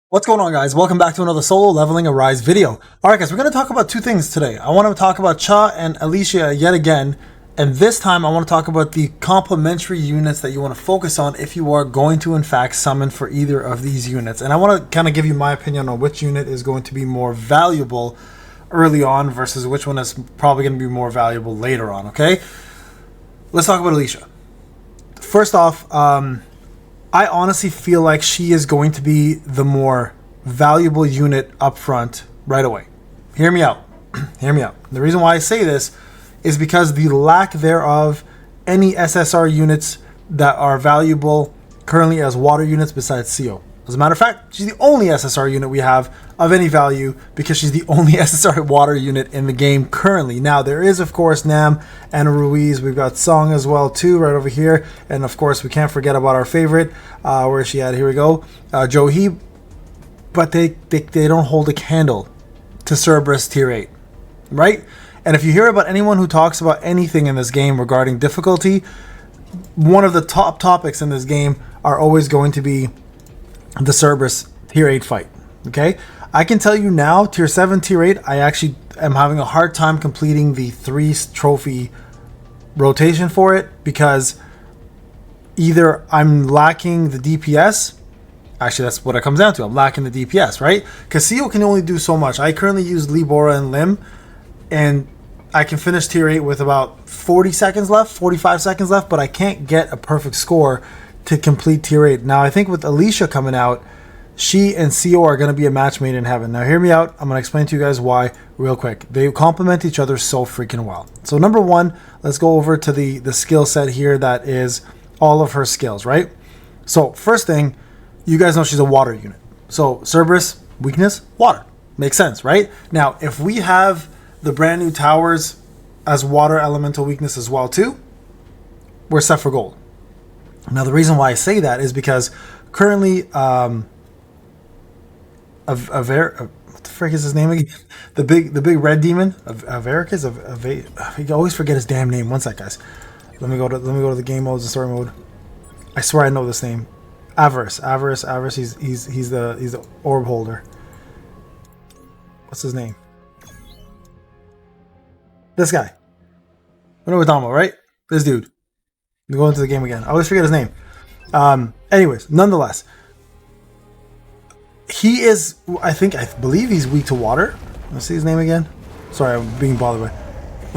What's going on, guys? Welcome back to another solo leveling Arise video. Alright guys, we're going to talk about two things today. I want to talk about Cha and Alicia yet again, and this time I want to talk about the complementary units that you want to focus on if you are going to in fact summon for either of these units. And I want to kind of give you my opinion on which unit is going to be more valuable early on versus which one is probably going to be more valuable later on, okay? Let's talk about Alicia. First off, I honestly feel like she is going to be the more valuable unit up front right away. Hear me out. Hear me out. The reason why I say this is because the lack thereof any SSR units that are valuable currently as water units besides CO. As a matter of fact, she's the only SSR unit we have of any value because she's the only SSR water unit in the game currently. Now, there is, of course, Nam and Ruiz. We've got Song as well, too, right over here. And, of course, we can't forget about our favorite. Where is she at? Here we go. Johi. But they don't hold a candle to Cerberus Tier 8, right? And if you hear about anyone who talks about anything in this game regarding difficulty, one of the top topics in this game are always going to be the Cerberus Tier 8 fight. Okay, I can tell you now, Tier 7, Tier 8, I actually am having a hard time completing the 3 trophy rotation for it because either I'm lacking the DPS. Actually, that's what it comes down to. I'm lacking the DPS, right? Because CO can only do so much. I currently use Libora and Lim, and I can finish Tier 8 with about 40 seconds left, 45 seconds left, but I can't get a perfect score to complete Tier 8. Now, I think with Alicia coming out, she and CO are going to be a match made in heaven. Now, hear me out. I'm going to explain to you guys why real quick. They complement each other so freaking well. So, number one, let's go over to the skill set here that is all of her skills, right? So, first thing, you guys know she's a water unit. So, Cerberus, weakness, water. Makes sense, right? Now, if we have the brand new towers as water elemental weakness as well, too, we're set for gold. Now, the reason why I say that is because currently, what the frick is his name again? The big red demon, Avaricus. I always forget his damn name. One sec, guys. Let me go to the game modes and story mode. I swear I know this name. Avarice. He's the orb holder. What's his name? This guy. I know what I'm talking about, right? This dude. I'm going into the game again. I always forget his name. Anyways, nonetheless, he is, I believe he's weak to water. Let's see his name again. Sorry, I'm being bothered by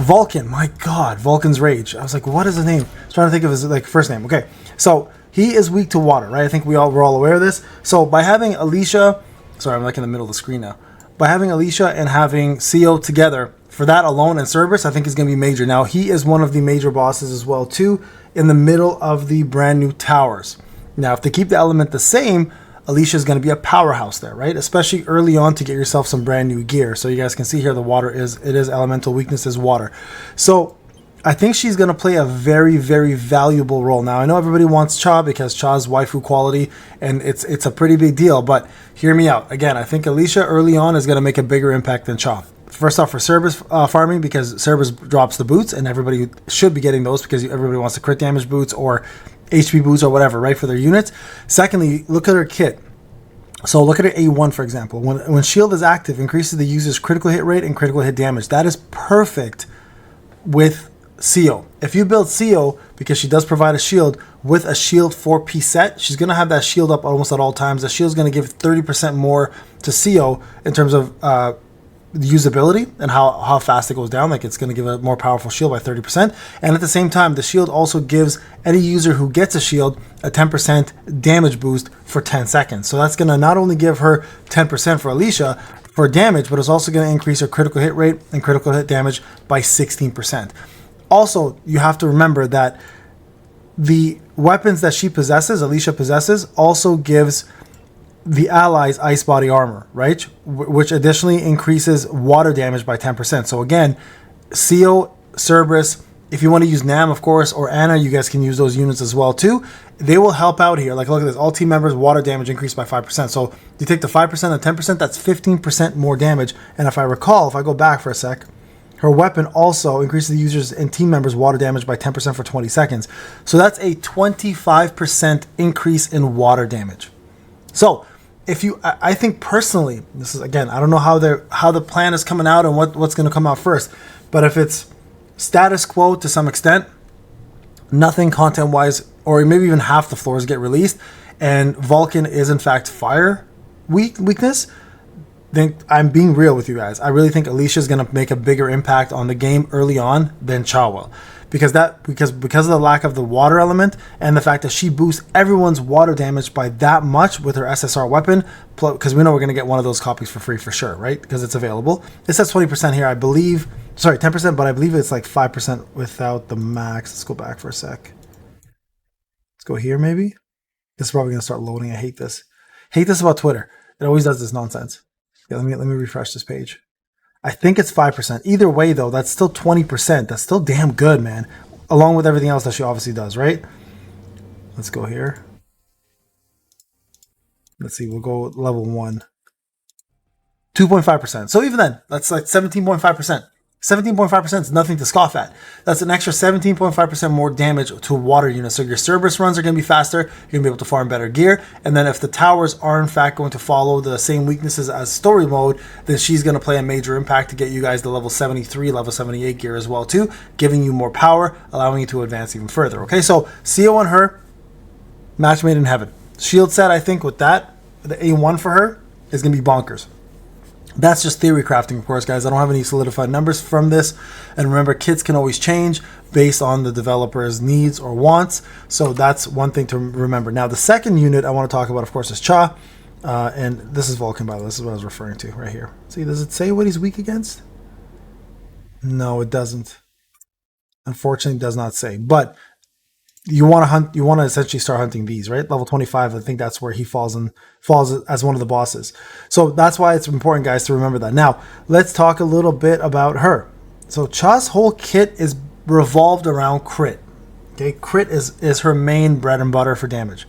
Vulcan. My God, Vulcan's Rage. I was like, what is his name? I was trying to think of his first name. Okay, so he is weak to water, right? I think we're all aware of this. So by having Alicia, sorry, I'm like in the middle of the screen now. By having Alicia and having CO together, for that alone and Cerberus, I think is going to be major. Now, he is one of the major bosses as well, too, in the middle of the brand new towers. Now, if they keep the element the same, Alicia is going to be a powerhouse there, right? Especially early on to get yourself some brand new gear. So you guys can see here the water is elemental weakness is water. So I think she's going to play a very, very valuable role. Now, I know everybody wants Cha because Cha's waifu quality, and it's a pretty big deal. But hear me out. Again, I think Alicia early on is going to make a bigger impact than Cha. First off, for Cerberus farming, because Cerberus drops the boots, and everybody should be getting those because everybody wants the crit damage boots or HP boots or whatever, right, for their units. Secondly, look at her kit. So look at her A1, for example. When shield is active, increases the user's critical hit rate and critical hit damage. That is perfect with CO. If you build CO, because she does provide a shield, with a shield 4-piece set, she's going to have that shield up almost at all times. The shield's going to give 30% more to CO in terms of usability and how fast it goes down. Like, it's going to give a more powerful shield by 30%. And at the same time, the shield also gives any user who gets a shield a 10% damage boost for 10 seconds. So that's going to not only give her 10% for Alicia for damage, but it's also going to increase her critical hit rate and critical hit damage by 16%. Also, you have to remember that the weapons that she possesses, Alicia possesses, also gives the allies ice body armor, right? Which additionally increases water damage by 10%. So again, CO, Cerberus, if you want to use Nam, of course, or Anna, you guys can use those units as well too. They will help out here. Like, look at this. All team members, water damage increased by 5%. So you take the 5% and 10%, that's 15% more damage. And if I recall, if I go back for a sec, her weapon also increases the user's and team members' water damage by 10% for 20 seconds. So that's a 25% increase in water damage. So if you, I think personally, this is again, I don't know how the plan is coming out and what's going to come out first, but if it's status quo to some extent, nothing content wise, or maybe even half the floors get released, and Vulcan is in fact fire weakness, then I'm being real with you guys. I really think Alicia is going to make a bigger impact on the game early on than Cha will. Because of the lack of the water element and the fact that she boosts everyone's water damage by that much with her SSR weapon, because we know we're going to get one of those copies for free for sure, right? Because it's available. It says 20% here, I believe. Sorry, 10%, but I believe it's like 5% without the max. Let's go back for a sec. Let's go here maybe. This is probably going to start loading. I hate this. Hate this about Twitter. It always does this nonsense. Yeah, let me refresh this page. I think it's 5%. Either way, though, that's still 20%. That's still damn good, man. Along with everything else that she obviously does, right? Let's go here. Let's see. We'll go level 1. 2.5%. So even then, that's like 17.5%. 17.5% is nothing to scoff at. That's an extra 17.5% more damage to water units. So your Cerberus runs are going to be faster. You're going to be able to farm better gear. And then if the towers are in fact going to follow the same weaknesses as story mode, then she's going to play a major impact to get you guys to level 73, level 78 gear as well too, giving you more power, allowing you to advance even further. Okay, so CO on her, match made in heaven. Shield set, I think with that, the A1 for her is going to be bonkers. That's just theory crafting, of course, guys. I don't have any solidified numbers from this. And remember, kits can always change based on the developer's needs or wants. So that's one thing to remember. Now, the second unit I want to talk about, of course, is Cha. And this is Vulcan, by the way. This is what I was referring to right here. See, does it say what he's weak against? No, it doesn't. Unfortunately, it does not say. But you want to hunt. You want to essentially start hunting these, right? Level 25. I think that's where he falls as one of the bosses. So that's why it's important, guys, to remember that. Now, let's talk a little bit about her. So Cha's whole kit is revolved around crit. Okay, crit is her main bread and butter for damage.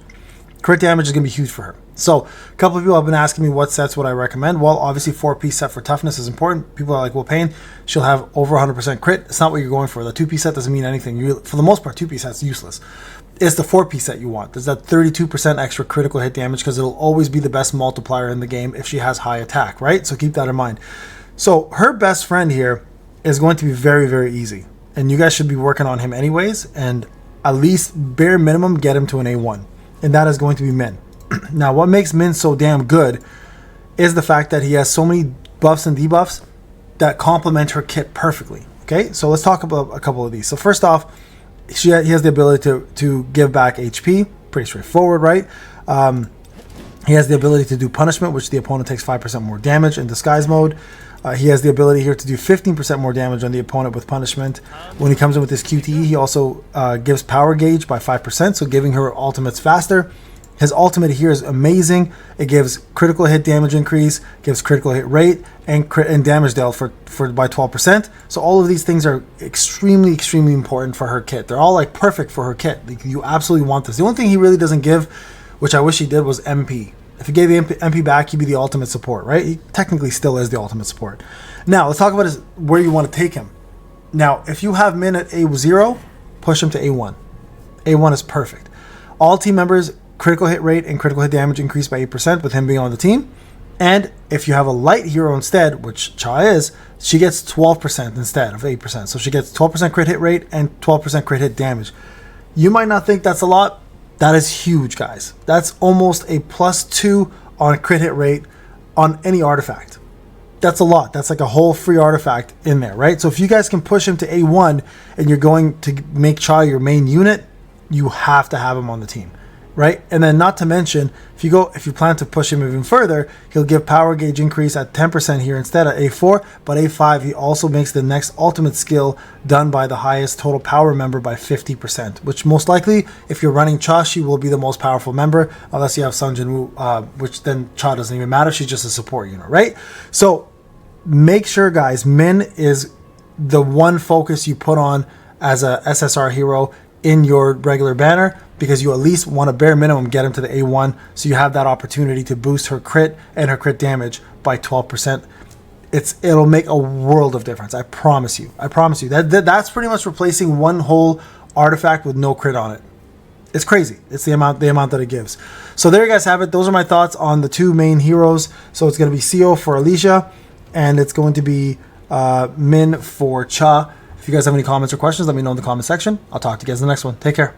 Crit damage is going to be huge for her. So a couple of people have been asking me what sets would I recommend. Well, obviously 4-piece set for toughness is important. People are like, well, Payne, she'll have over 100% crit. It's not what you're going for. The 2-piece set doesn't mean anything. For the most part, 2-piece set's useless. It's the 4-piece set you want. There's that 32% extra critical hit damage because it'll always be the best multiplier in the game if she has high attack, right? So keep that in mind. So her best friend here is going to be very, very easy. And you guys should be working on him anyways. And at least bare minimum, get him to an A1. And that is going to be Min. Now, what makes Min so damn good is the fact that he has so many buffs and debuffs that complement her kit perfectly. Okay, so let's talk about a couple of these. So first off, he has the ability to give back HP. Pretty straightforward, right? He has the ability to do punishment, which the opponent takes 5% more damage in disguise mode. He has the ability here to do 15% more damage on the opponent with punishment. When he comes in with his QTE, he also gives power gauge by 5%, so giving her ultimates faster. His ultimate here is amazing. It gives critical hit damage increase, gives critical hit rate, and damage dealt for by 12%. So all of these things are extremely, extremely important for her kit. They're all like perfect for her kit. Like, you absolutely want this. The only thing he really doesn't give, which I wish he did, was MP. If he gave the MP back, he'd be the ultimate support, right? He technically still is the ultimate support. Now, let's talk about where you want to take him. Now, if you have Min at A0, push him to A1. A1 is perfect. All team members, critical hit rate and critical hit damage increase by 8% with him being on the team. And if you have a light hero instead, which Cha is, she gets 12% instead of 8%. So she gets 12% crit hit rate and 12% crit hit damage. You might not think that's a lot. That is huge, guys. That's almost a +2 on crit hit rate on any artifact. That's a lot. That's like a whole free artifact in there, right? So if you guys can push him to A1 and you're going to make Cha your main unit, you have to have him on the team, right? And then not to mention, if you plan to push him even further, he'll give power gauge increase at 10% here instead of A4, but A5 he also makes the next ultimate skill done by the highest total power member by 50%, which most likely, if you're running Cha, she will be the most powerful member, unless you have Sun Jinwoo, which then Cha doesn't even matter. She's just a support unit, right? So make sure, guys, Min is the one focus you put on as a SSR hero in your regular banner, because you at least want to bare minimum get him to the A1, so you have that opportunity to boost her crit and her crit damage by 12%. It'll make a world of difference. I promise you. That's pretty much replacing one whole artifact with no crit on it. it's crazy. It's the amount that it gives. So there you guys have it. Those are my thoughts on the two main heroes. So it's going to be CO for Alicia, and it's going to be Min for Cha. If you guys have any comments or questions, let me know in the comment section. I'll talk to you guys in the next one. Take care.